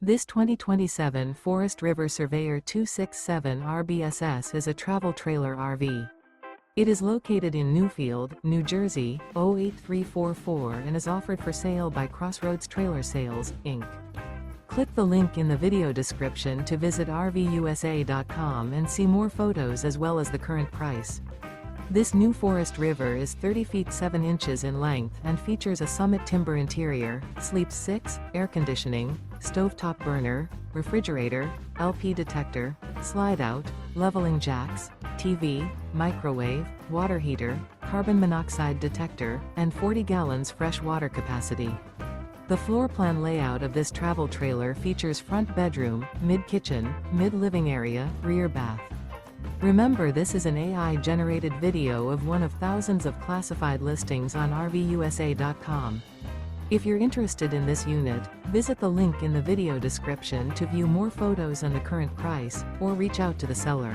This 2027 Forest River Surveyor 267 RBSS is a travel trailer RV. It is located in Newfield, New Jersey, 08344 and is offered for sale by Crossroads Trailer Sales, Inc. Click the link in the video description to visit RVUSA.com and see more photos as well as the current price. This new Forest River is 30 feet 7 inches in length and features a Summit timber interior, sleeps 6, air conditioning, stovetop burner, refrigerator, LP detector, slide-out, leveling jacks, TV, microwave, water heater, carbon monoxide detector, and 40 gallons fresh water capacity. The floor plan layout of this travel trailer features front bedroom, mid-kitchen, mid-living area, rear bath. Remember, this is an AI-generated video of one of thousands of classified listings on RVUSA.com. If you're interested in this unit, visit the link in the video description to view more photos and the current price, or reach out to the seller.